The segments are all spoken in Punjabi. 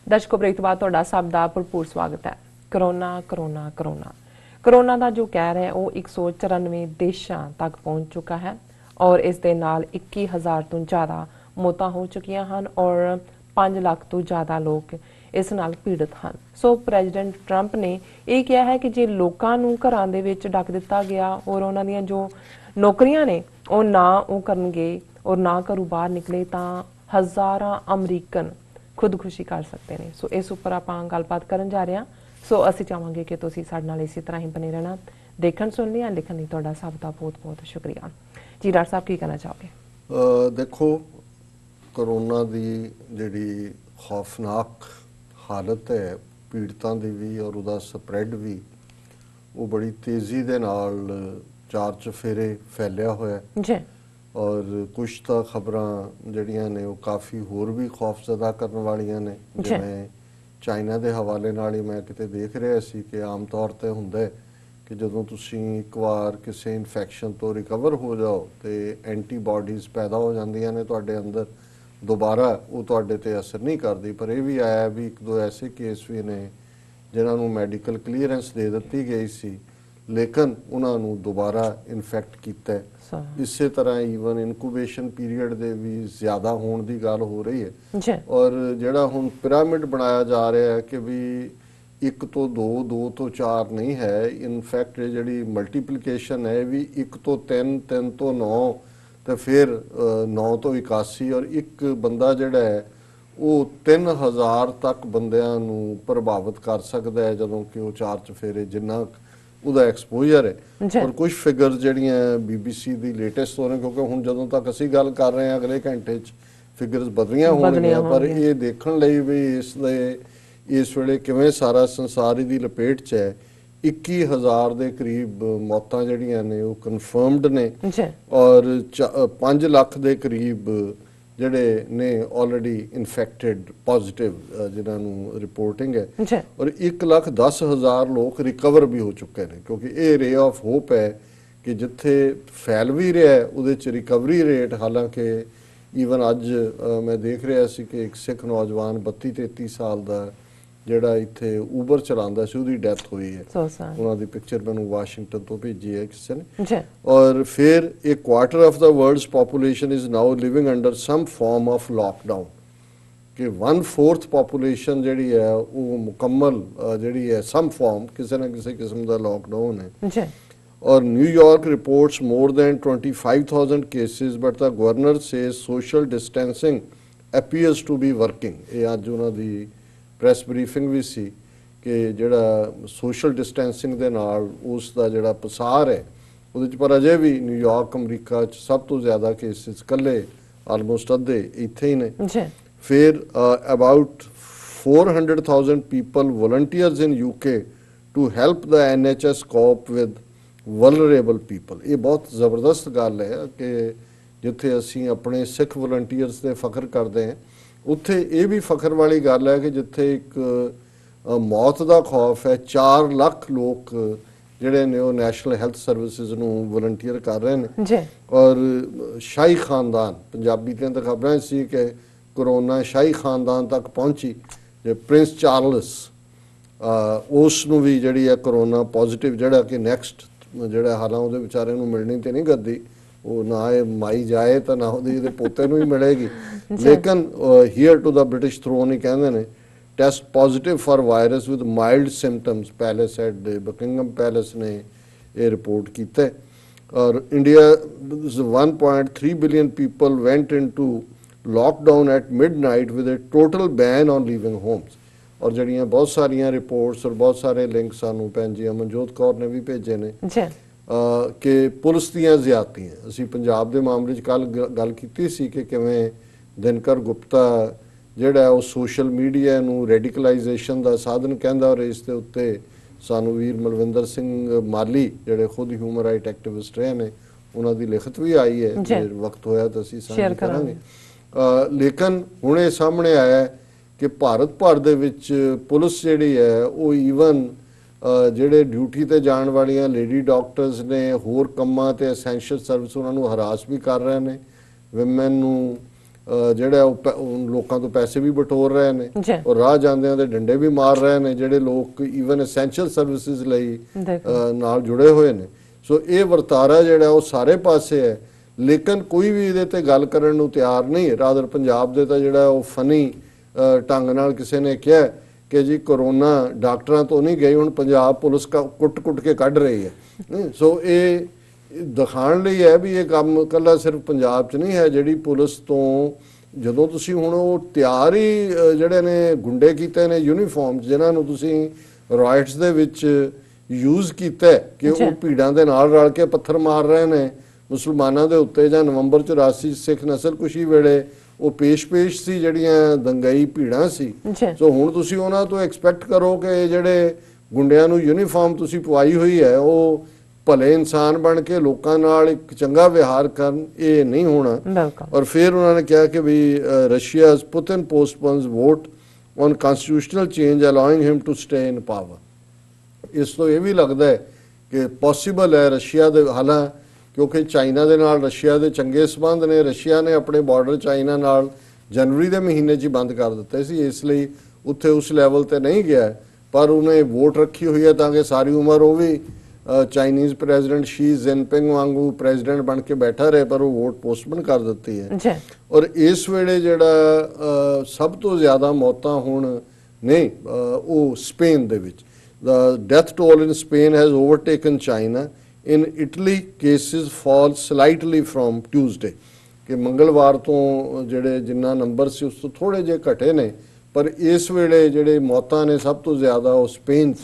दर्शकों ब्रेक तो बाद तुहाडा सब दा भरपूर स्वागत है। करोना करोना करोना करोना का जो कहर है वो 194 देशों तक पहुँच चुका है और इस दे नाल 21,000 तो ज़्यादा मौतां हो चुकियां हैं और 5 लाख तो ज़्यादा लोग इस नाल पीड़ित हैं। सो प्रेजिडेंट ट्रंप ने यह कहा है कि जे लोकां नूं घरां दे विच ढक दिता गया और उन्हां दीयां जो नौकरियां ने वो ना वो करनगे और ना घरों बाहर निकले तां हज़ारां अमरीकन खुदकुशी कर सकते हैं। सो इस उपर आपां गलबात करन जा रहे हैं। सो असीं चाहांगे कि तुसीं साडे नाल इसी तरह ही बने रहना। देखण सुनने या लिखण लई तुहाडा सब दा बहुत बहुत शुक्रिया जी। डॉक्टर साहब की कहना चाहोगे? देखो करोना की जिहड़ी खौफनाक हालत है पीड़ितां दी भी और उहदा स्प्रैड भी वो बड़ी तेज़ी दे नाल चार चफेरे फैलिया होया जी और कुछ तो खबरां जड़ियां ने वो काफ़ी होर भी खौफजदा करने वालियां ने जिवें चाइना के हवाले नाल ही मैं किते देख रहा सी कि आम तौर पर हुंदा है कि जदों तुसीं एक बार किसी इन्फैक्शन तो रिकवर हो जाओ तो एंटीबॉडीज़ पैदा हो जांदियां ने तुहाडे अंदर दोबारा वो तुहाडे ते असर नहीं करती। पर यह भी आया भी एक दो ऐसे केस भी ने जिन्हां नूं मैडिकल क्लीयरेंस दे दी गई सी लेकिन उन्होंने दोबारा इन्फैक्ट किया। इस तरह ईवन इनकूबेशन पीरीयड दे भी ज़्यादा होने की गल हो रही है और जिहड़ा हुण पिरामिड बनाया जा रहा है कि भी 1 तो 2 2 तो 4 नहीं है। इनफैक्ट जिहड़ी मल्टीप्लीकेशन है भी 1 तो 3 3 तो 9 तो फिर 9 तो 81 और एक बंदा जिहड़ा है वो 3000 तक बंदियां नूं प्रभावित कर सकता है जदों कि वो चार चफेरे जिन्ना ਉਹਦਾ ਐਕਸਪੋਜ਼ਰ ਹੈ। और कुछ फिगर्स ਜਿਹੜੀਆਂ BBC ਦੀ ਲੇਟੈਸਟ ਹੋ ਰਹੇ ਕਿਉਂਕਿ ਹੁਣ ਜਦੋਂ ਤੱਕ ਅਸੀਂ ਗੱਲ ਕਰ ਰਹੇ ਹਾਂ ਅਗਲੇ ਘੰਟੇ 'ਚ ਫਿਗਰਸ ਬਦਲੀਆਂ ਹੋਣਗੀਆਂ ਪਰ ਇਹ ਦੇਖਣ ਲਈ ਵੀ ਇਸ ਵੇਲੇ ਕਿਵੇਂ ਸਾਰਾ ਸੰਸਾਰ ਦੀ ਲਪੇਟ 'ਚ ਹੈ। 21,000 ਦੇ ਕਰੀਬ ਮੌਤਾਂ ਜਿਹੜੀਆਂ ਨੇ ਉਹ ਕਨਫਰਮਡ ਨੇ ਔਰ 5 ਲੱਖ ਦੇ ਕਰੀਬ ਜਿਹੜੇ ਨੇ ਆਲਰੇਡੀ ਇਨਫੈਕਟਡ ਪੋਜ਼ਿਟਿਵ ਜਿਨ੍ਹਾਂ ਨੂੰ ਰਿਪੋਰਟਿੰਗ ਹੈ ਔਰ 1,10,000 ਲੋਕ ਰਿਕਵਰ ਵੀ ਹੋ ਚੁੱਕੇ ਨੇ ਕਿਉਂਕਿ ਇਹ ਰੇ ਆਫ ਹੋਪ ਹੈ ਕਿ ਜਿੱਥੇ ਫੈਲ ਵੀ ਰਿਹਾ ਹੈ ਉਹਦੇ 'ਚ ਰਿਕਵਰੀ ਰੇਟ ਹਾਲਾਂਕਿ ਈਵਨ ਅੱਜ ਮੈਂ ਦੇਖ ਰਿਹਾ ਸੀ ਕਿ ਇੱਕ ਸਿੱਖ ਨੌਜਵਾਨ 32-33 ਸਾਲ ਦਾ ਜਿਹੜਾ ਇੱਥੇ ਊਬਰ ਚਲਾਉਂਦਾ ਸੀ ਉਹਦੀ ਡੈਥ ਹੋਈ ਹੈ। ਉਹਨਾਂ ਦੀ ਪਿਕਚਰ ਮੈਨੂੰ ਵਾਸ਼ਿੰਗਟਨ ਤੋਂ ਭੇਜੀ ਹੈ ਕਿਸੇ ਨੇ ਔਰ ਫਿਰ ਇੱਕ quarter of the world's population is now living under some form of lockdown ਕਿ 1/4 ਪੋਪੂਲੇਸ਼ਨ ਜਿਹੜੀ ਹੈ ਉਹ ਮੁਕੰਮਲ ਜਿਹੜੀ ਹੈ ਸਮ ਫਾਰਮ ਕਿਸੇ ਨਾ ਕਿਸੇ ਕਿਸਮ ਦਾ ਲਾਕਡਾਊਨ ਹੈ ਔਰ New York reports more than 25,000 cases but the governor says social distancing appears to be working. ਇਹ ਅੱਜ ਉਹਨਾਂ ਦੀ ਪ੍ਰੈਸ ਬਰੀਫਿੰਗ ਵੀ ਸੀ ਕਿ ਜਿਹੜਾ ਸੋਸ਼ਲ ਡਿਸਟੈਂਸਿੰਗ ਦੇ ਨਾਲ ਉਸ ਦਾ ਜਿਹੜਾ ਪਸਾਰ ਹੈ ਉਹਦੇ 'ਚ ਪਰ ਅਜੇ ਵੀ ਨਿਊਯਾਰਕ ਅਮਰੀਕਾ 'ਚ ਸਭ ਤੋਂ ਜ਼ਿਆਦਾ ਕੇਸਿਸ ਇਕੱਲੇ ਆਲਮੋਸਟ ਅੱਧੇ ਇੱਥੇ ਹੀ ਨੇ। ਫਿਰ about 400,000 people volunteers in UK to help the NHS cope with vulnerable people. ਇਹ ਬਹੁਤ ਜ਼ਬਰਦਸਤ ਗੱਲ ਹੈ ਕਿ ਜਿੱਥੇ ਅਸੀਂ ਆਪਣੇ ਸਿੱਖ ਵਲੰਟੀਅਰਸ 'ਤੇ ਫਖਰ ਕਰਦੇ ਹਾਂ ਉੱਥੇ ਇਹ ਵੀ ਫਖਰ ਵਾਲੀ ਗੱਲ ਹੈ ਕਿ ਜਿੱਥੇ ਇੱਕ ਮੌਤ ਦਾ ਖੌਫ ਹੈ 4 ਲੱਖ ਲੋਕ ਜਿਹੜੇ ਨੇ ਉਹ ਨੈਸ਼ਨਲ ਹੈਲਥ ਸਰਵਿਸਿਜ਼ ਨੂੰ ਵਲੰਟੀਅਰ ਕਰ ਰਹੇ ਨੇ ਔਰ ਸ਼ਾਹੀ ਖਾਨਦਾਨ ਪੰਜਾਬੀ ਦੀਆਂ ਤਾਂ ਖਬਰਾਂ ਸੀ ਕਿ ਕਰੋਨਾ ਸ਼ਾਹੀ ਖਾਨਦਾਨ ਤੱਕ ਪਹੁੰਚੀ ਜੇ ਪ੍ਰਿੰਸ ਚਾਰਲਸ ਉਸ ਨੂੰ ਵੀ ਜਿਹੜੀ ਹੈ ਕਰੋਨਾ ਪੋਜ਼ਿਟਿਵ ਜਿਹੜਾ ਕਿ ਨੈਕਸਟ ਜਿਹੜਾ ਹਾਲਾਂ ਉਹਦੇ ਵਿਚਾਰੇ ਨੂੰ ਮਿਲਣੀ ਤੇ ਨਹੀਂ ਗੱਦੀ ਉਹ ਨਾ ਇਹ ਮਾਈ ਜਾਏ ਤਾਂ ਨਾ ਉਹਦੇ ਪੋਤੇ ਨੂੰ ਹੀ ਮਿਲੇਗੀ ਲੇਕਿਨ heir to the British throne ਹੀ ਕਹਿੰਦੇ ਨੇ test positive for virus with mild symptoms palace at the Buckingham palace ਨੇ ਇਹ ਰਿਪੋਰਟ ਕੀਤਾ ਔਰ India 1.3 billion people went into lockdown at midnight with a total ban on leaving homes ਔਰ ਜਿਹੜੀਆਂ ਬਹੁਤ ਸਾਰੀਆਂ ਰਿਪੋਰਟਸ ਔਰ ਬਹੁਤ ਸਾਰੇ ਲਿੰਕ ਸਾਨੂੰ ਭੈਣ ਜੀ ਅਮਨਜੋਤ ਕੌਰ ਨੇ ਵੀ ਭੇਜੇ ਨੇ ਕਿ ਪੁਲਿਸ ਦੀਆਂ ਜ਼ਿਆਦਤੀਆਂ ਅਸੀਂ ਪੰਜਾਬ ਦੇ ਮਾਮਲੇ 'ਚ ਕੱਲ੍ਹ ਗੱਲ ਕੀਤੀ ਸੀ ਕਿ ਕਿਵੇਂ ਦਿਨਕਰ ਗੁਪਤਾ ਜਿਹੜਾ ਉਹ ਸੋਸ਼ਲ ਮੀਡੀਆ ਨੂੰ ਰੈਡੀਕਲਾਈਜੇਸ਼ਨ ਦਾ ਸਾਧਨ ਕਹਿੰਦਾ ਔਰ ਇਸ ਦੇ ਉੱਤੇ ਸਾਨੂੰ ਵੀਰ ਮਲਵਿੰਦਰ ਸਿੰਘ ਮਾਲੀ ਜਿਹੜੇ ਖੁਦ ਹਿਊਮਨ ਰਾਈਟ ਐਕਟਿਵਿਸਟ ਰਹੇ ਨੇ ਉਹਨਾਂ ਦੀ ਲਿਖਤ ਵੀ ਆਈ ਹੈ ਜੇ ਵਕਤ ਹੋਇਆ ਤਾਂ ਅਸੀਂ ਸਾਂਝੀ ਕਰਾਂਗੇ। ਲੇਕਿਨ ਹੁਣ ਇਹ ਸਾਹਮਣੇ ਆਇਆ ਕਿ ਭਾਰਤ ਭਰ ਦੇ ਵਿੱਚ ਪੁਲਿਸ ਜਿਹੜੀ ਹੈ ਉਹ ਈਵਨ ਜਿਹੜੇ ਡਿਊਟੀ ਤੇ ਜਾਣ ਵਾਲੀਆਂ ਲੇਡੀ ਡਾਕਟਰਸ ਨੇ ਹੋਰ ਕੰਮਾਂ ਤੇ ਐਸੈਂਸ਼ੀਅਲ ਸਰਵਿਸ ਉਹਨਾਂ ਨੂੰ ਹਰਾਸ ਵੀ ਕਰ ਰਹੇ ਨੇ ਵਿਮਨ ਨੂੰ ਜਿਹੜਾ ਲੋਕਾਂ ਤੋਂ ਪੈਸੇ ਵੀ ਬਟੋਰ ਰਹੇ ਨੇ ਔਰ ਰਾਹ ਜਾਂਦਿਆਂ ਦੇ ਡੰਡੇ ਵੀ ਮਾਰ ਰਹੇ ਨੇ ਜਿਹੜੇ ਲੋਕ ਈਵਨ ਐਸੈਂਸ਼ੀਅਲ ਸਰਵਿਸਿਜ਼ ਲਈ ਨਾਲ ਜੁੜੇ ਹੋਏ ਨੇ। ਸੋ ਇਹ ਵਰਤਾਰਾ ਜਿਹੜਾ ਉਹ ਸਾਰੇ ਪਾਸੇ ਹੈ, ਲੇਕਿਨ ਕੋਈ ਵੀ ਇਹਦੇ ਤੇ ਗੱਲ ਕਰਨ ਨੂੰ ਤਿਆਰ ਨਹੀਂ। ਰਾਦਰ ਪੰਜਾਬ ਦੇ ਤਾਂ ਜਿਹੜਾ ਉਹ ਫਨੀ ਢੰਗ ਨਾਲ ਕਿਸੇ ਨੇ ਕਿਹਾ ਕਿ ਜੀ ਕਰੋਨਾ ਡਾਕਟਰਾਂ ਤੋਂ ਨਹੀਂ ਗਈ, ਹੁਣ ਪੰਜਾਬ ਪੁਲਿਸ ਕੁੱਟ ਕੇ ਕੱਢ ਰਹੀ ਹੈ। ਸੋ ਇਹ ਦਿਖਾਉਣ ਲਈ ਹੈ ਵੀ ਇਹ ਕੰਮ ਇਕੱਲਾ ਸਿਰਫ ਪੰਜਾਬ 'ਚ ਨਹੀਂ ਹੈ। ਜਿਹੜੀ ਪੁਲਿਸ ਤੋਂ ਜਦੋਂ ਤੁਸੀਂ ਹੁਣ ਉਹ ਤਿਆਰ ਹੀ ਜਿਹੜੇ ਨੇ ਗੁੰਡੇ ਕੀਤੇ ਨੇ ਯੂਨੀਫਾਰਮ ਜਿਨ੍ਹਾਂ ਨੂੰ ਤੁਸੀਂ ਰਾਈਟਸ ਦੇ ਵਿੱਚ ਯੂਜ਼ ਕੀਤਾ ਕਿ ਉਹ ਭੀੜਾਂ ਦੇ ਨਾਲ ਰਲ ਕੇ ਪੱਥਰ ਮਾਰ ਰਹੇ ਨੇ ਮੁਸਲਮਾਨਾਂ ਦੇ ਉੱਤੇ, ਜਾਂ ਨਵੰਬਰ 84 ਸਿੱਖ ਨਸਲਕੁਸ਼ੀ ਵੇਲੇ ਉਹ ਪੇਸ਼ ਸੀ ਜਿਹੜੀਆਂ ਦੰਗਈ ਭੀੜਾਂ ਸੀ। ਸੋ ਹੁਣ ਤੁਸੀਂ ਉਹਨਾਂ ਤੋਂ ਐਕਸਪੈਕਟ ਕਰੋ ਕਿ ਜਿਹੜੇ ਗੁੰਡਿਆਂ ਨੂੰ ਯੂਨੀਫਾਰਮ ਤੁਸੀਂ ਪਵਾਈ ਹੋਈ ਹੈ ਉਹ ਭਲੇ ਇਨਸਾਨ ਬਣ ਕੇ ਲੋਕਾਂ ਨਾਲ ਇੱਕ ਚੰਗਾ ਵਿਹਾਰ ਕਰਨ, ਇਹ ਨਹੀਂ ਹੋਣਾ। ਔਰ ਫਿਰ ਉਹਨਾਂ ਨੇ ਕਿਹਾ ਕਿ ਵੀ Russia's Putin postpones vote on constitutional change allowing him to stay in power. ਇਸ ਤੋਂ ਇਹ ਵੀ ਲੱਗਦਾ ਹੈ ਕਿ ਪੋਸੀਬਲ ਹੈ ਰਸ਼ੀਆ ਦੇ, ਹਾਲਾਂ ਕਿਉਂਕਿ ਚਾਈਨਾ ਦੇ ਨਾਲ ਰਸ਼ੀਆ ਦੇ ਚੰਗੇ ਸਬੰਧ ਨੇ, ਰਸ਼ੀਆ ਨੇ ਆਪਣੇ ਬਾਰਡਰ ਚਾਈਨਾ ਨਾਲ ਜਨਵਰੀ ਦੇ ਮਹੀਨੇ 'ਚ ਹੀ ਬੰਦ ਕਰ ਦਿੱਤੇ ਸੀ, ਇਸ ਲਈ ਉੱਥੇ ਉਸ ਲੈਵਲ ਤੇ ਨਹੀਂ ਗਿਆ, ਪਰ ਉਹਨੇ ਵੋਟ ਰੱਖੀ ਹੋਈ ਹੈ ਤਾਂ ਕਿ ਸਾਰੀ ਉਮਰ ਉਹ ਵੀ ਚਾਈਨੀਜ਼ ਪ੍ਰੈਜ਼ੀਡੈਂਟ ਸ਼ੀ ਜਿਨਪਿੰਗ ਵਾਂਗੂ ਪ੍ਰੈਜ਼ੀਡੈਂਟ ਬਣ ਕੇ ਬੈਠਾ ਰਹੇ, ਪਰ ਉਹ ਵੋਟ ਪੋਸਟਪੋਨ ਕਰ ਦਿੱਤੀ ਹੈ। ਔਰ ਇਸ ਵੇਲੇ ਜਿਹੜਾ ਸਭ ਤੋਂ ਜ਼ਿਆਦਾ ਮੌਤਾਂ ਹੁਣ ਨੇ ਉਹ ਸਪੇਨ ਦੇ ਵਿੱਚ, the death toll in Spain has overtaken China. In Italy cases fall slightly from Tuesday, ਕਿ ਮੰਗਲਵਾਰ ਤੋਂ ਜਿਹੜੇ ਜਿੰਨਾ ਨੰਬਰ ਸੀ ਉਸ ਤੋਂ ਥੋੜੇ ਜਿਹੇ ਘਟੇ ਨੇ, ਪਰ ਇਸ ਵੇਲੇ ਜਿਹੜੇ ਮੌਤਾਂ ਨੇ ਸਭ ਤੋਂ ਜ਼ਿਆਦਾ ਉਹ ਸਪੇਨ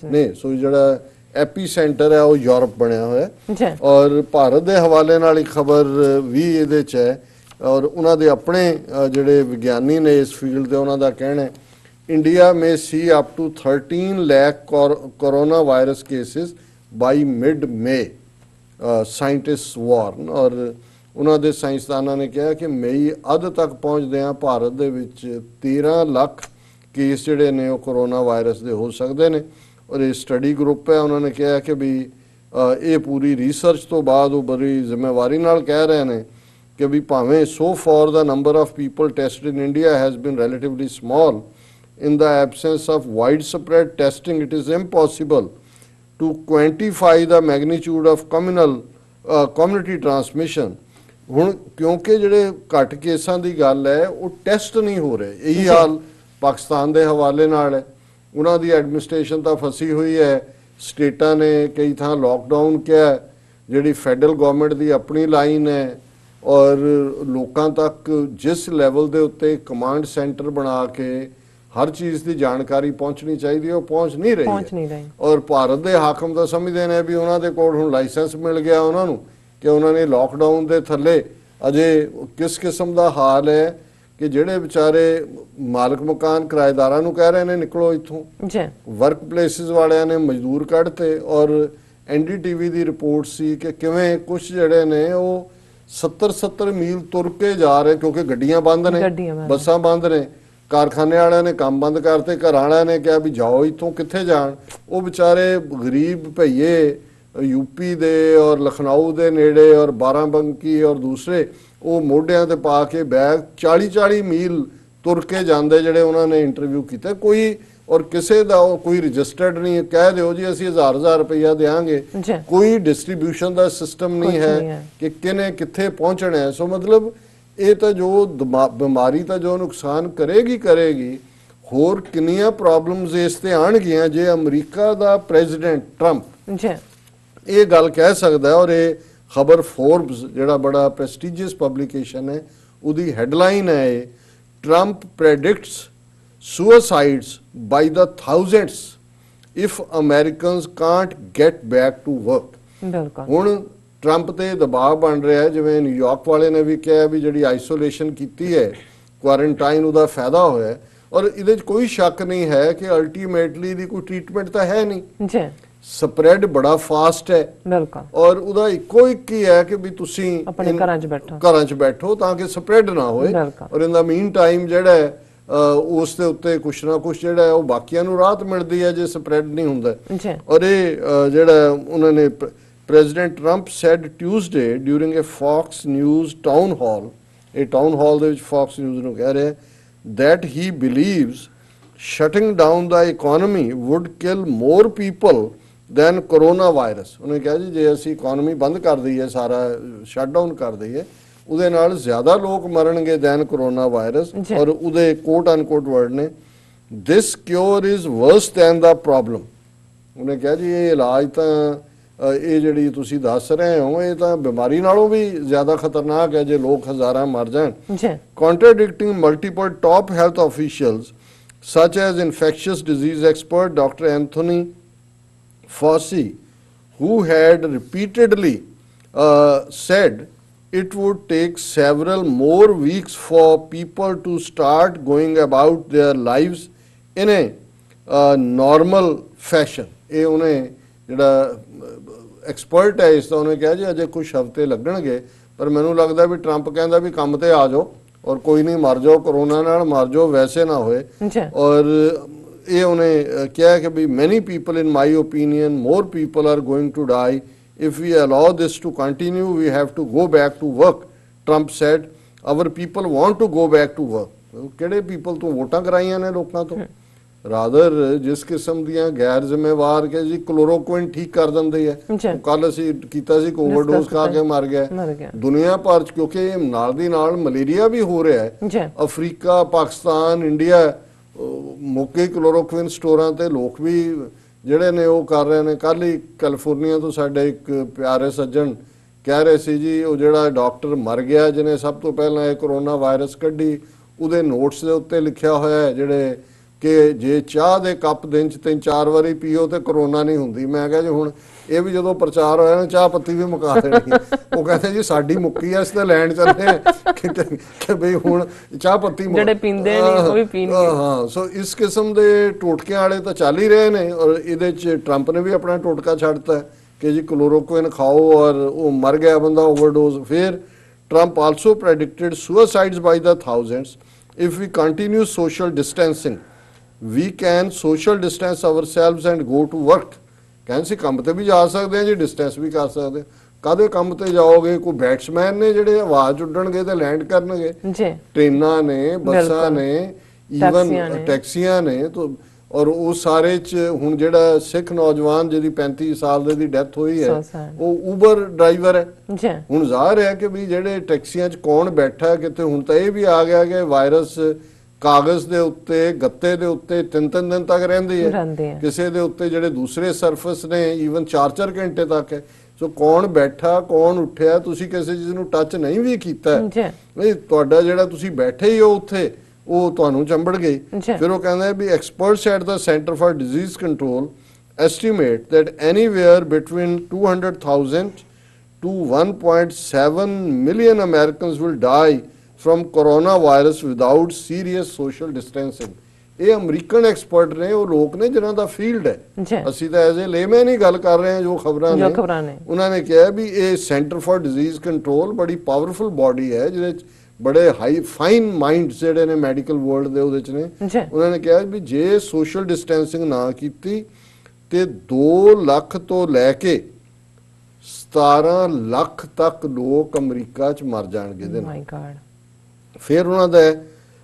ਨੇ। ਸੋ ਜਿਹੜਾ ਐਪੀ ਸੈਂਟਰ ਹੈ ਉਹ ਯੂਰਪ ਬਣਿਆ ਹੋਇਆ। ਔਰ ਭਾਰਤ ਦੇ ਹਵਾਲੇ ਨਾਲ ਇੱਕ ਖਬਰ ਵੀ ਇਹਦੇ 'ਚ ਹੈ, ਔਰ ਉਹਨਾਂ ਦੇ ਆਪਣੇ ਜਿਹੜੇ ਵਿਗਿਆਨੀ ਨੇ ਇਸ ਫੀਲਡ ਦੇ, ਉਹਨਾਂ ਦਾ ਕਹਿਣਾ ਹੈ India may see up to 13 lakh coronavirus cases by mid-May, scientists warn। ਔਰ ਉਹਨਾਂ ਦੇ ਸਾਇੰਸਦਾਨਾਂ ਨੇ ਕਿਹਾ ਕਿ ਮਈ ਅੱਧ ਤੱਕ ਪਹੁੰਚਦੇ ਆ ਭਾਰਤ ਦੇ ਵਿੱਚ 13 ਲੱਖ ਕੇਸ ਜਿਹੜੇ ਨੇ ਉਹ ਕੋਰੋਨਾ ਵਾਇਰਸ ਦੇ ਹੋ ਸਕਦੇ ਨੇ। ਔਰ ਇਹ ਸਟੱਡੀ ਗਰੁੱਪ ਹੈ, ਉਹਨਾਂ ਨੇ ਕਿਹਾ ਕਿ ਵੀ ਇਹ ਪੂਰੀ ਰਿਸਰਚ ਤੋਂ ਬਾਅਦ ਉਹ ਬੜੀ ਜ਼ਿੰਮੇਵਾਰੀ ਨਾਲ ਕਹਿ ਰਹੇ ਨੇ ਕਿ ਵੀ ਭਾਵੇਂ so far the number of people tested in India has been relatively small, in the absence of widespread testing it is impossible to quantify the magnitude of community transmission। ਹੁਣ ਕਿਉਂਕਿ ਜਿਹੜੇ ਘੱਟ ਕੇਸਾਂ ਦੀ ਗੱਲ ਹੈ ਉਹ ਟੈਸਟ ਨਹੀਂ ਹੋ ਰਹੇ, ਇਹੀ ਹਾਲ ਪਾਕਿਸਤਾਨ ਦੇ ਹਵਾਲੇ ਨਾਲ ਹੈ। ਉਹਨਾਂ ਦੀ ਐਡਮਿਨਿਸਟ੍ਰੇਸ਼ਨ ਤਾਂ ਫਸੀ ਹੋਈ ਹੈ, ਸਟੇਟਾਂ ਨੇ ਕਈ ਥਾਂ ਲੋਕਡਾਊਨ ਕਿਹਾ, ਜਿਹੜੀ ਫੈਡਰਲ ਗਵਰਨਮੈਂਟ ਦੀ ਆਪਣੀ ਲਾਈਨ ਹੈ, ਔਰ ਲੋਕਾਂ ਤੱਕ ਜਿਸ ਲੈਵਲ ਦੇ ਉੱਤੇ ਕਮਾਂਡ ਸੈਂਟਰ ਬਣਾ ਕੇ ਹਰ ਚੀਜ਼ ਦੀ ਜਾਣਕਾਰੀ ਪਹੁੰਚਣੀ ਚਾਹੀਦੀ ਹੈ ਉਹ ਪਹੁੰਚ ਨਹੀਂ ਰਹੀ। ਔਰ ਭਾਰਤ ਦੇ ਹਾਕਮ ਤਾਂ ਸਮਝਦੇ ਨੇ ਵੀ ਉਹਨਾਂ ਦੇ ਕੋਲ ਹੁਣ ਲਾਇਸੈਂਸ ਮਿਲ ਗਿਆ ਉਹਨਾਂ ਨੂੰ ਕਿ ਉਹਨਾਂ ਨੇ ਲਾਕਡਾਊਨ ਦੇ ਥੱਲੇ ਅਜੇ ਕਿਸ ਕਿਸਮ ਦਾ ਹਾਲ ਹੈ ਕਿ ਜਿਹੜੇ ਵਿਚਾਰੇ ਮਾਲਕ ਮਕਾਨ ਕਿਰਾਏਦਾਰਾਂ ਨੂੰ ਕਹਿ ਰਹੇ ਨੇ ਨਿਕਲੋ ਇੱਥੋਂ, ਵਰਕ ਪਲੇਸਿਸ ਵਾਲਿਆਂ ਨੇ ਮਜ਼ਦੂਰ ਕੱਢਤੇ। ਔਰ NDTV ਦੀ ਰਿਪੋਰਟ ਸੀ ਕਿ ਕਿਵੇਂ ਕੁਝ ਜਿਹੜੇ ਨੇ ਉਹ 70 ਮੀਲ ਤੁਰ ਕੇ ਜਾ ਰਹੇ, ਕਿਉਂਕਿ ਗੱਡੀਆਂ ਬੰਦ ਨੇ, ਬੱਸਾਂ ਬੰਦ ਨੇ, ਕਾਰਖਾਨੇ ਵਾਲਿਆਂ ਨੇ ਕੰਮ ਬੰਦ ਕਰਤੇ, ਘਰਾਂ ਵਾਲਿਆਂ ਨੇ ਕਿਹਾ ਵੀ ਜਾਓ ਇੱਥੋਂ, ਕਿੱਥੇ ਜਾਣ। ਉਹ ਵਿਚਾਰੇ ਗਰੀਬ ਭਈਏ ਯੂਪੀ ਦੇ ਔਰ ਲਖਨਊ ਦੇ ਨੇੜੇ ਔਰ ਬਾਰਾਬੰਕੀ ਔਰ ਦੂਸਰੇ ਉਹ ਮੋਢਿਆਂ ਤੇ ਪਾ ਕੇ ਬੈਗ 40 ਮੀਲ ਤੁਰ ਕੇ ਜਾਂਦੇ ਜਿਹੜੇ ਉਹਨਾਂ ਨੇ ਇੰਟਰਵਿਊ ਕੀਤੇ। ਕੋਈ ਔਰ ਕਿਸੇ ਦਾ ਕੋਈ ਰਜਿਸਟਰਡ ਨਹੀਂ, ਕਹਿ ਦਿਓ ਜੀ ਅਸੀਂ 1000 ਰੁਪਇਆ ਦੇਾਂਗੇ, ਕੋਈ ਡਿਸਟ੍ਰੀਬਿਊਸ਼ਨ ਦਾ ਸਿਸਟਮ ਨਹੀਂ ਹੈ ਕਿ ਕਿਨੇ ਕਿੱਥੇ ਪਹੁੰਚਣਾ ਹੈ। ਸੋ ਮਤਲਬ ਇਹ ਤਾਂ ਜੋ ਬਿਮਾਰੀ ਤਾਂ ਜੋ ਨੁਕਸਾਨ ਕਰੇਗੀ, ਹੋਰ ਕਿੰਨੀਆਂ ਪ੍ਰੋਬਲਮਸ ਇਸ ਤੇ ਆਣਗੀਆਂ ਜੇ ਅਮਰੀਕਾ ਦਾ ਪ੍ਰੈਜ਼ੀਡੈਂਟ ਟਰੰਪ ਇਹ ਗੱਲ ਕਹਿ ਸਕਦਾ ਹੈ। ਔਰ ਇਹ ਖਬਰ ਫੋਰਬਸ ਜਿਹੜਾ ਬੜਾ ਪ੍ਰੈਸਟੀਜੀਅਸ ਪਬਲਿਕੇਸ਼ਨ ਹੈ ਉਹਦੀ ਹੈਡਲਾਈਨ ਹੈ ਇਹ, Trump ਪ੍ਰੈਡਿਕਟਸ suicides by the thousands if Americans can't get back to work। ਹੁਣ ਟਰੰਪ ਤੇ ਦਬਾਅ ਬਣ ਰਿਹਾ ਹੈ, ਜਿਵੇਂ ਨਿਊਯਾਰਕ ਵਾਲੇ ਨੇ ਵੀ ਕਿਹਾ ਵੀ ਜਿਹੜੀ ਆਈਸੋਲੇਸ਼ਨ ਕੀਤੀ ਹੈ, ਕੁਆਰੰਟਾਈਨ, ਉਹਦਾ ਫਾਇਦਾ ਹੋਇਆ। ਔਰ ਇਹਦੇ 'ਚ ਕੋਈ ਸ਼ੱਕ ਨਹੀਂ ਹੈ ਕਿ ਅਲਟੀਮੇਟਲੀ ਦੀ ਕੋਈ ਟ੍ਰੀਟਮੈਂਟ ਤਾਂ ਹੈ ਨਹੀਂ, ਸਪਰੈਡ ਬੜਾ ਫਾਸਟ ਹੈ, ਔਰ ਉਹਦਾ ਇੱਕੋ ਇੱਕ ਹੀ ਹੈ ਕਿ ਵੀ ਤੁਸੀਂ ਆਪਣੇ ਘਰਾਂ 'ਚ ਬੈਠੋ ਤਾਂ ਕਿ ਸਪਰੈਡ ਨਾ ਹੋਏ। ਔਰ ਇਨ ਦਾ ਮੀਨ ਟਾਈਮ ਜਿਹੜਾ ਹੈ ਉਸ ਦੇ ਉੱਤੇ ਕੁਛ ਨਾ ਕੁਛ ਜਿਹੜਾ ਹੈ ਉਹ ਬਾਕੀਆਂ ਨੂੰ ਰਾਹਤ ਮਿਲਦੀ ਹੈ ਜੇ ਸਪਰੈਡ ਨਹੀਂ ਹੁੰਦਾ। ਔਰ ਇਹ ਜਿਹੜਾ ਉਹਨਾਂ ਨੇ President Trump said Tuesday during a Fox News town hall ਇਹ ਟਾਊਨ ਹਾਲ ਦੇ ਵਿੱਚ ਫੌਕਸ ਨਿਊਜ਼ ਨੂੰ ਕਹਿ ਰਿਹਾ that he believes shutting down the economy would kill more people than coronavirus। ਉਹਨੇ ਕਿਹਾ ਜੀ ਜੇ ਅਸੀਂ ਇਕਨੋਮੀ ਬੰਦ ਕਰ ਦਈਏ, ਸਾਰਾ ਸ਼ਟ ਡਾਊਨ ਕਰ ਦਈਏ, ਉਹਦੇ ਨਾਲ ਜ਼ਿਆਦਾ ਲੋਕ ਮਰਨਗੇ ਦੈਨ ਕਰੋਨਾ ਵਾਇਰਸ। ਔਰ ਉਹਦੇ ਕੋਟ ਅਨਕੋਟ ਵਰਡ ਨੇ this cure is worse than the problem। ਉਹਨੇ ਕਿਹਾ ਜੀ ਇਹ ਇਲਾਜ ਤਾਂ ਇਹ ਜਿਹੜੀ ਤੁਸੀਂ ਦੱਸ ਰਹੇ ਹੋ ਇਹ ਤਾਂ ਬਿਮਾਰੀ ਨਾਲੋਂ ਵੀ ਜ਼ਿਆਦਾ ਖਤਰਨਾਕ ਹੈ ਜੇ ਲੋਕ ਹਜ਼ਾਰਾਂ ਮਰ ਜਾਣ। Contradicting multiple top health officials such as infectious disease expert Dr. Anthony Fauci, who had repeatedly said it would take several more weeks for people to start going about their lives in a normal fashion। ਇਹ ਉਹਨੇ ਜਿਹੜਾ ਐਕਸਪਰਟ ਹੈ ਇਸ ਦਾ ਉਹਨੇ ਕਿਹਾ ਜੀ ਅਜੇ ਕੁਝ ਹਫ਼ਤੇ ਲੱਗਣਗੇ, ਪਰ ਮੈਨੂੰ ਲੱਗਦਾ ਵੀ ਟਰੰਪ ਕਹਿੰਦਾ ਵੀ ਕੰਮ ਤੇ ਆ ਜਾਓ ਔਰ ਕੋਈ ਨਹੀਂ ਮਰ ਜਾਓ, ਕਰੋਨਾ ਨਾਲ ਮਰ ਜਾਓ, ਵੈਸੇ ਨਾ ਹੋਏ। ਔਰ ਇਹ ਉਹਨੇ ਕਿਹਾ ਕਿ ਵੀ many people in my opinion more people are going to die if we allow this to continue, we have to go back to work, Trump said। our people want to go back to work। ਕਿਹੜੇ people ਤੋਂ ਵੋਟਾਂ ਕਰਾਈਆਂ ਨੇ ਲੋਕਾਂ ਤੋਂ? ਰਾਦਰ ਜਿਸ ਕਿਸਮ ਦੀਆਂ ਗੈਰ ਜ਼ਿੰਮੇਵਾਰ ਕੇ ਜੀ ਕਲੋਰੋਕੁਇਨ ਠੀਕ ਕਰ ਦਿੰਦੇ ਹੈ। ਕੱਲ ਅਸੀਂ ਕੀਤਾ ਸੀ ਓਵਰਡੋਜ਼ ਖਾ ਕੇ ਮਰ ਗਿਆ ਦੁਨੀਆ ਭਰ ਚ, ਕਿਉਂਕਿ ਨਾਲ ਦੀ ਨਾਲ ਮਲੇਰੀਆ ਵੀ ਹੋ ਰਿਹਾ ਹੈ। ਅਫਰੀਕਾ, ਪਾਕਿਸਤਾਨ, ਇੰਡੀਆ ਮੌਕੇ ਕਲੋਰੋਕੁਇਨ ਸਟੋਰਾਂ ਤੇ ਲੋਕ ਵੀ ਜਿਹੜੇ ਨੇ ਉਹ ਕਰ ਰਹੇ ਨੇ। ਕੱਲ ਹੀ ਕੈਲੀਫੋਰਨੀਆ ਤੋਂ ਸਾਡੇ ਇੱਕ ਪਿਆਰੇ ਸੱਜਣ ਕਹਿ ਰਹੇ ਸੀ ਜੀ ਉਹ ਜਿਹੜਾ ਡਾਕਟਰ ਮਰ ਗਿਆ ਜਿਹਨੇ ਸਭ ਤੋਂ ਪਹਿਲਾਂ ਇਹ ਕਰੋਨਾ ਵਾਇਰਸ ਕੱਢੀ, ਉਹਦੇ ਨੋਟਸ ਦੇ ਉੱਤੇ ਲਿਖਿਆ ਹੋਇਆ ਹੈ ਜਿਹੜੇ ਕਿ ਜੇ ਚਾਹ ਦੇ ਕੱਪ ਦਿਨ ਚ 3-4 ਵਾਰੀ ਪੀਓ ਤੇ ਕਰੋਨਾ ਨਹੀਂ ਹੁੰਦੀ। ਮੈਂ ਕਿਹਾ ਜੀ ਹੁਣ ਇਹ ਵੀ ਜਦੋਂ ਪ੍ਰਚਾਰ ਹੋਇਆ ਨਾ ਚਾਹ ਪੱਤੀ ਵੀ ਮੁਕਾ ਦੇਣੀ। ਉਹ ਕਹਿੰਦੇ ਜੀ ਸਾਡੀ ਮੁੱਕੀ ਆ, ਇਸ ਤੇ ਲੈਣ ਚੱਲੇ ਕਿ ਬਈ ਹੁਣ ਚਾਹ ਪੱਤੀ ਜਿਹੜੇ ਪੀਂਦੇ ਨਹੀਂ ਉਹ ਵੀ ਪੀਣਗੇ। ਹਾਂ, ਸੋ ਇਸ ਕਿਸਮ ਦੇ ਟੋਟਕਿਆਂ ਵਾਲੇ ਤਾਂ ਚੱਲ ਹੀ ਰਹੇ ਨੇ ਔਰ ਇਹਦੇ ਚ ਟਰੰਪ ਨੇ ਵੀ ਆਪਣਾ ਟੋਟਕਾ ਛੱਡਤਾ ਕਿ ਜੀ ਕਲੋਰੋਕੁਇਨ ਖਾਓ ਔਰ ਉਹ ਮਰ ਗਿਆ ਬੰਦਾ ਓਵਰਡੋਜ਼। ਫਿਰ Trump also predicted suicides by the thousands if we continue social distancing. We can social distance ourselves and go to work। ਕਹਿੰਦੇ ਸੀ ਕੰਮ ਤੇ ਵੀ ਜਾ ਸਕਦੇ ਆ ਜੀ, ਡਿਸਟੈਂਸ ਵੀ ਕਰ ਸਕਦੇ। ਕਾਹਦੇ ਕੰਮ ਤੇ ਜਾਓਗੇ? ਕੋਈ ਬੈਟਸਮੈਨ ਨੇ ਜਿਹੜੇ ਆਵਾਜ਼ ਉੱਡਣਗੇ ਤੇ ਲੈਂਡ ਕਰਨਗੇ, ਟ੍ਰੇਨਾਂ ਨੇ, ਬੱਸਾਂ ਨੇ, ਈਵਨ ਟੈਕਸੀਆਂ ਨੇ। ਔਰ ਉਹ ਸਾਰੇ ਚ ਹੁਣ ਜਿਹੜਾ ਸਿੱਖ ਨੌਜਵਾਨ ਜਿਹਦੀ 35 ਸਾਲ ਦੀ ਡੈਥ ਹੋਈ ਹੈ ਉਹ ਊਬਰ ਡਰਾਈਵਰ ਹੈ। ਹੁਣ ਜ਼ਾਹਰ ਹੈ ਕਿ ਵੀ ਜਿਹੜੇ ਟੈਕਸੀਆਂ ਚ ਕੌਣ ਬੈਠਾ ਕਿਤੇ। ਹੁਣ ਤਾਂ ਇਹ ਵੀ ਆ ਗਿਆ ਕਿ ਵਾਇਰਸ ਕਾਗਜ਼ ਦੇ ਉੱਤੇ, ਗੱਤੇ ਦੇ ਉੱਤੇ 3-3 ਦਿਨ ਤੱਕ ਰਹਿੰਦੀ ਹੈ, ਕਿਸੇ ਦੇ ਉੱਤੇ ਜਿਹੜੇ ਦੂਸਰੇ ਸਰਫੇਸ ਨੇ ਈਵਨ 4-4 ਘੰਟੇ ਤੱਕ ਹੈ। ਸੋ ਕੌਣ ਬੈਠਾ, ਕੌਣ ਉੱਠਿਆ, ਤੁਸੀਂ ਕਿਸੇ ਚੀਜ਼ ਨੂੰ ਟੱਚ ਨਹੀਂ ਵੀ ਕੀਤਾ ਨਹੀਂ, ਤੁਹਾਡਾ ਜਿਹੜਾ ਤੁਸੀਂ ਬੈਠੇ ਹੀ ਹੋ ਉੱਥੇ ਉਹ ਤੁਹਾਨੂੰ ਚੰਬੜ ਗਈ। ਫਿਰ ਉਹ ਕਹਿੰਦਾ ਵੀ experts at the centre for disease control estimate that anywhere between 200,000 to 1.7 million Americans will die from coronavirus without serious social distancing। ਇਹ ਅਮਰੀਕਨ ਐਕਸਪਰਟ ਨੇ, ਉਹ ਲੋਕ ਨੇ ਜਿਨ੍ਹਾਂ ਦਾ ਫੀਲਡ ਹੈ। ਅਸੀਂ ਤਾਂ ਐਜ਼ ਏ ਲੇਮੈਨ ਹੀ ਗੱਲ ਕਰ ਰਹੇ ਹਾਂ ਜੋ ਖਬਰਾਂ ਨੇ। ਉਹਨਾਂ ਨੇ ਕਿਹਾ ਵੀ ਇਹ ਸੈਂਟਰ ਫਾਰ ਡਿਜ਼ੀਜ਼ ਕੰਟਰੋਲ ਬੜੀ ਪਾਵਰਫੁਲ ਬਾਡੀ ਹੈ ਜਿਹਦੇ ਚ ਬੜੇ ਹਾਈ ਫਾਈਨ ਮਾਈਂਡਸ ਜਿਹੜੇ ਨੇ ਮੈਡੀਕਲ ਵਰਲਡ ਦੇ ਉਹਦੇ ਚ ਨੇ। ਉਹਨਾਂ ਨੇ ਕਿਹਾ ਵੀ ਜੇ ਸੋਸ਼ਲ ਡਿਸਟੈਂਸਿੰਗ ਨਾ ਕੀਤੀ ਤੇ 2 ਲੱਖ ਤੋਂ ਲੈ ਕੇ 17 ਲੱਖ ਤੱਕ ਲੋਕ ਅਮਰੀਕਾ ਚ ਮਰ ਜਾਣਗੇ। ਫਿਰ ਉਹਨਾਂ ਦਾ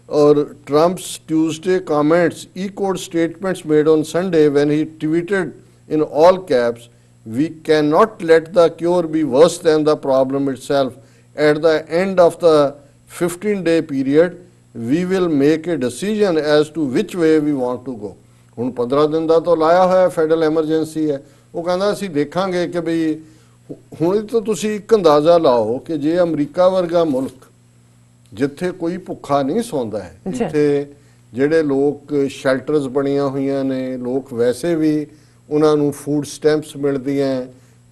ਔਰ Trump's Tuesday comments echoed statements made on Sunday when he tweeted in all caps, "We cannot let the cure be worse than the problem itself. At the end of the 15-day period, we will make a decision as to which way we want to go." ਹੁਣ 15 ਦਿਨ ਦਾ ਤਾਂ ਲਾਇਆ ਹੋਇਆ ਫੈਡਰਲ ਐਮਰਜੈਂਸੀ ਹੈ। ਉਹ ਕਹਿੰਦਾ ਅਸੀਂ ਦੇਖਾਂਗੇ ਕਿ ਬਈ ਹੁਣ ਤਾਂ ਤੁਸੀਂ ਇੱਕ ਅੰਦਾਜ਼ਾ ਲਾਓ ਕਿ ਜੇ ਅਮਰੀਕਾ ਵਰਗਾ ਮੁਲਕ ਜਿੱਥੇ ਕੋਈ ਭੁੱਖਾ ਨਹੀਂ ਸੌਂਦਾ ਹੈ, ਜਿੱਥੇ ਜਿਹੜੇ ਲੋਕ ਸ਼ੈਲਟਰਸ ਬਣੀਆਂ ਹੋਈਆਂ ਨੇ, ਲੋਕ ਵੈਸੇ ਵੀ ਉਹਨਾਂ ਨੂੰ ਫੂਡ ਸਟੈਂਪਸ ਮਿਲਦੀਆਂ,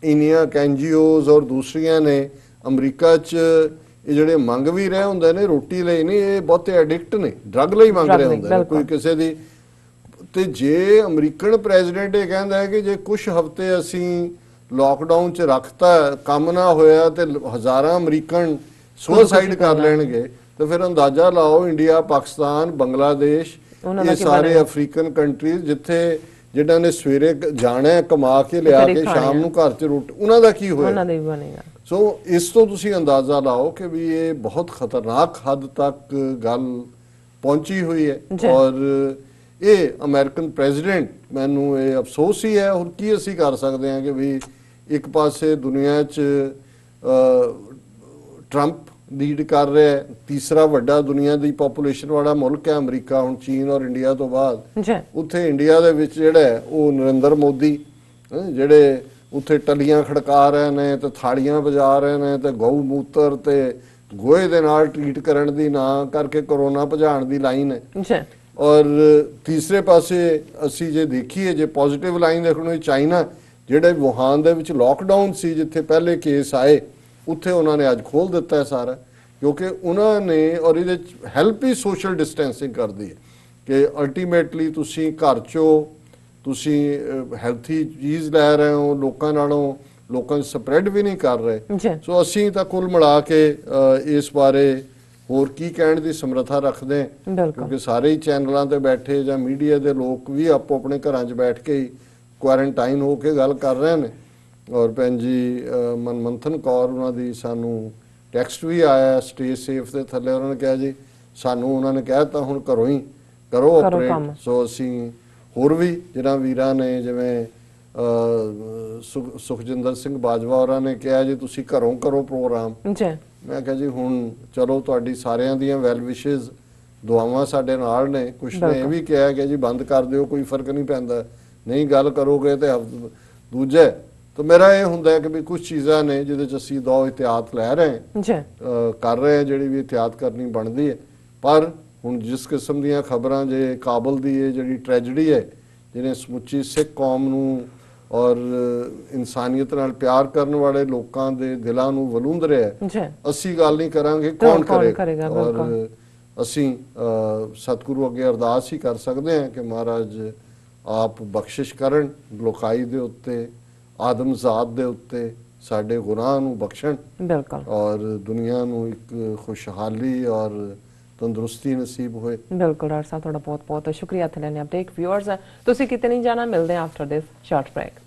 ਇੰਨੀਆਂ ਐਨਜੀਓਜ਼ ਔਰ ਦੂਸਰੀਆਂ ਨੇ ਅਮਰੀਕਾ 'ਚ ਇਹ ਜਿਹੜੇ ਮੰਗ ਵੀ ਰਹੇ ਹੁੰਦੇ ਨੇ ਰੋਟੀ ਲਈ ਨਹੀਂ, ਇਹ ਬਹੁਤੇ ਐਡਿਕਟ ਨੇ, ਡਰੱਗ ਲਈ ਮੰਗ ਰਹੇ ਹੁੰਦੇ ਨੇ ਕੋਈ ਕਿਸੇ ਦੀ। ਤੇ ਜੇ ਅਮਰੀਕਨ ਪ੍ਰੈਜ਼ੀਡੈਂਟ ਇਹ ਕਹਿੰਦਾ ਹੈ ਕਿ ਜੇ ਕੁਝ ਹਫ਼ਤੇ ਅਸੀਂ ਲਾਕਡਾਊਨ 'ਚ ਰੱਖਤਾ, ਕੰਮ ਨਾ ਹੋਇਆ ਤੇ ਹਜ਼ਾਰਾਂ ਅਮਰੀਕਨ ਸੁਸਾਈਡ ਕਰ ਲੈਣਗੇ, ਤਾਂ ਫਿਰ ਅੰਦਾਜ਼ਾ ਲਾਓ ਇੰਡੀਆ, ਪਾਕਿਸਤਾਨ, ਬੰਗਲਾਦੇਸ਼, ਇਹ ਸਾਰੇ ਅਫਰੀਕਨ ਕੰਟਰੀਜ਼ ਜਿੱਥੇ ਜਿਨ੍ਹਾਂ ਨੇ ਸਵੇਰੇ ਜਾਣਾ ਹੈ, ਕਮਾ ਕੇ ਲਿਆ ਘਰੇ ਕੇ ਖਾਣੇ ਸ਼ਾਮ ਆ। ਨੂੰ ਘਰ 'ਚ ਰੋਟੀ, ਉਹਨਾਂ ਦਾ ਕੀ ਹੋਇਆ? ਉਹਨਾਂ ਦੇ ਵੀ ਬਣੇਗਾ। ਸੋ ਇਸ ਤੋਂ ਤੁਸੀਂ ਅੰਦਾਜ਼ਾ ਲਾਓ ਕਿ ਵੀ ਇਹ ਬਹੁਤ ਖਤਰਨਾਕ ਹੱਦ ਤੱਕ ਗੱਲ ਪਹੁੰਚੀ ਹੋਈ ਹੈ। ਜੀ। ਔਰ ਇਹ ਅਮਰੀਕਨ ਪ੍ਰੈਜ਼ੀਡੈਂਟ, ਮੈਨੂੰ ਇਹ ਅਫਸੋਸ ਹੀ ਹੈ। ਹੁਣ ਕੀ ਅਸੀਂ ਕਰ ਸਕਦੇ ਹਾਂ ਕਿ ਵੀ ਇੱਕ ਪਾਸੇ ਦੁਨੀਆ 'ਚ ਟਰੰਪ ਲੀਡ ਕਰ ਰਿਹਾ ਹੈ, ਤੀਸਰਾ ਵੱਡਾ ਦੁਨੀਆ ਦੀ ਪੋਪੂਲੇਸ਼ਨ ਵਾਲਾ ਮੁਲਕ ਹੈ ਅਮਰੀਕਾ, ਹੁਣ ਚੀਨ ਔਰ ਇੰਡੀਆ ਤੋਂ ਬਾਅਦ। ਜੀ। ਉੱਥੇ ਇੰਡੀਆ ਦੇ ਵਿੱਚ ਜਿਹੜਾ ਹੈ ਉਹ ਨਰਿੰਦਰ ਮੋਦੀ, ਜਿਹੜੇ ਉੱਥੇ ਟੱਲੀਆਂ ਖੜਕਾ ਰਹੇ ਨੇ ਤੇ ਥਾਲੀਆਂ ਵਜਾ ਰਹੇ ਨੇ ਤੇ ਗਊ ਮੂਤਰ ਤੇ ਗੋਹੇ ਦੇ ਨਾਲ ਟ੍ਰੀਟ ਕਰਨ ਦੀ ਨਾਂ ਕਰਕੇ ਕਰੋਨਾ ਭਜਾਉਣ ਦੀ ਲਾਈਨ ਹੈ। ਜੀ। ਔਰ ਤੀਸਰੇ ਪਾਸੇ ਅਸੀਂ ਜੇ ਦੇਖੀਏ, ਜੇ ਪੋਜ਼ਿਟਿਵ ਲਾਈਨ ਦੇਖਣੀ, ਚਾਈਨਾ ਜਿਹੜੇ ਵੁਹਾਨ ਦੇ ਵਿੱਚ ਲੋਕਡਾਊਨ ਸੀ, ਜਿੱਥੇ ਪਹਿਲੇ ਕੇਸ ਆਏ, ਉੱਥੇ ਉਹਨਾਂ ਨੇ ਅੱਜ ਖੋਲ੍ਹ ਦਿੱਤਾ ਹੈ ਸਾਰਾ, ਕਿਉਂਕਿ ਉਹਨਾਂ ਨੇ, ਔਰ ਇਹਦੇ ਹੈਲਪ ਹੀ ਸੋਸ਼ਲ ਡਿਸਟੈਂਸਿੰਗ ਕਰਦੀ ਹੈ ਕਿ ਅਲਟੀਮੇਟਲੀ ਤੁਸੀਂ ਘਰ 'ਚੋਂ ਤੁਸੀਂ ਹੈਲਥੀ ਚੀਜ਼ ਲੈ ਰਹੇ ਹੋ, ਲੋਕਾਂ ਨਾਲੋਂ ਲੋਕਾਂ ਨੂੰ ਸਪਰੈਡ ਵੀ ਨਹੀਂ ਕਰ ਰਹੇ। ਸੋ ਅਸੀਂ ਤਾਂ ਕੁੱਲ ਮਿਲਾ ਕੇ ਇਸ ਬਾਰੇ ਹੋਰ ਕੀ ਕਹਿਣ ਦੀ ਸਮਰੱਥਾ ਰੱਖਦੇ ਹਾਂ, ਕਿਉਂਕਿ ਸਾਰੇ ਹੀ ਚੈਨਲਾਂ ਤੇ ਬੈਠੇ ਜਾਂ ਮੀਡੀਆ ਦੇ ਲੋਕ ਵੀ ਆਪੋ ਆਪਣੇ ਘਰਾਂ 'ਚ ਬੈਠ ਕੇ ਹੀ ਕੁਆਰੰਟਾਈਨ ਹੋ ਕੇ ਗੱਲ ਕਰ ਰਹੇ ਨੇ। ਔਰ ਭੈਣ ਜੀ ਮਨਮੰਥਨ ਕੌਰ, ਉਹਨਾਂ ਦੀ ਸਾਨੂੰ ਟੈਕਸਟ ਵੀ ਆਇਆ ਸਟੇ ਸੇਫ ਦੇ ਥੱਲੇ, ਉਹਨਾਂ ਨੇ ਕਿਹਾ ਜੀ ਸਾਨੂੰ, ਉਹਨਾਂ ਨੇ ਕਹਿ ਦਿੱਤਾ ਹੁਣ ਘਰੋਂ ਹੀ ਕਰੋ ਆਪਰੇਟ। ਸੋ ਅਸੀਂ ਹੋਰ ਵੀ ਜਿਹਨਾਂ ਵੀਰਾਂ ਨੇ, ਜਿਵੇਂ ਸੁਖਜਿੰਦਰ ਸਿੰਘ ਬਾਜਵਾ ਹੋਰਾਂ ਨੇ ਕਿਹਾ ਜੀ ਤੁਸੀਂ ਘਰੋਂ ਕਰੋ ਪ੍ਰੋਗਰਾਮ। ਮੈਂ ਕਿਹਾ ਜੀ ਹੁਣ ਚਲੋ ਤੁਹਾਡੀ ਸਾਰਿਆਂ ਦੀਆਂ ਵੈਲ ਵਿਸ਼ੇਜ਼, ਦੁਆਵਾਂ ਸਾਡੇ ਨਾਲ ਨੇ। ਕੁਛ ਨੇ ਇਹ ਵੀ ਕਿਹਾ ਕਿ ਜੀ ਬੰਦ ਕਰ ਦਿਓ, ਕੋਈ ਫਰਕ ਨਹੀਂ ਪੈਂਦਾ, ਨਹੀਂ ਗੱਲ ਕਰੋਗੇ ਤੇ ਦੂਜੇ। ਤਾਂ ਮੇਰਾ ਇਹ ਹੁੰਦਾ ਹੈ ਕਿ ਵੀ ਕੁਝ ਚੀਜ਼ਾਂ ਨੇ ਜਿਹਦੇ 'ਚ ਅਸੀਂ ਦੋ ਇhtiyat ਲੈ ਰਹੇ ਹਾਂ, ਕਰ ਰਹੇ ਹਾਂ, ਜਿਹੜੀ ਵੀ ਇhtiyat ਕਰਨੀ ਬਣਦੀ ਹੈ। ਪਰ ਹੁਣ ਜਿਸ ਕਿਸਮ ਦੀਆਂ ਖਬਰਾਂ, ਜੇ ਕਾਬਲ ਦੀ ਇਹ ਜਿਹੜੀ ਟ੍ਰੈਜਡੀ ਹੈ, ਜਿਹਨੇ ਸਮੁੱਚੀ ਸਿੱਖ ਕੌਮ ਨੂੰ ਔਰ ਇਨਸਾਨੀਅਤ ਨਾਲ ਪਿਆਰ ਕਰਨ ਵਾਲੇ ਲੋਕਾਂ ਦੇ ਦਿਲਾਂ ਨੂੰ ਵਲੂੰਦ ਰਿਹਾ, ਅਸੀਂ ਗੱਲ ਨਹੀਂ ਕਰਾਂਗੇ, ਕੌਣ ਕਰੇਗਾ? ਔਰ ਅਸੀਂ ਸਤਿਗੁਰੂ ਅੱਗੇ ਅਰਦਾਸ ਹੀ ਕਰ ਸਕਦੇ ਹਾਂ ਕਿ ਮਹਾਰਾਜ ਆਪ ਬਖਸ਼ਿਸ਼ ਕਰਨ ਲੋਕਾਈ ਦੇ ਉੱਤੇ, ਆਦਮਜ਼ਾਤ ਦੇ ਉੱਤੇ, ਸਾਡੇ ਗੁਨਾਹ ਨੂੰ ਬਖਸ਼ਣ ਔਰ ਦੁਨੀਆ ਨੂੰ ਇੱਕ ਖੁਸ਼ਹਾਲੀ ਔਰ ਤੰਦਰੁਸਤੀ ਨਸੀਬ ਹੋਏ। ਬਿਲਕੁਲ ਡਾਕਟਰ ਸਾਹਿਬ, ਤੁਹਾਡਾ ਬਹੁਤ ਬਹੁਤ ਸ਼ੁਕਰੀਆ। ਇੱਥੇ ਲੈਣੇ ਅਪਡੇਟ ਵਿਊਅਰਸ, ਤੁਸੀਂ ਕਿਤੇ ਨਹੀਂ ਜਾਣਾ, ਮਿਲਦੇ ਹਾਂ ਆਫਟਰ ਦਿਸ ਸ਼ਾਰਟ ਬ੍ਰੇਕ।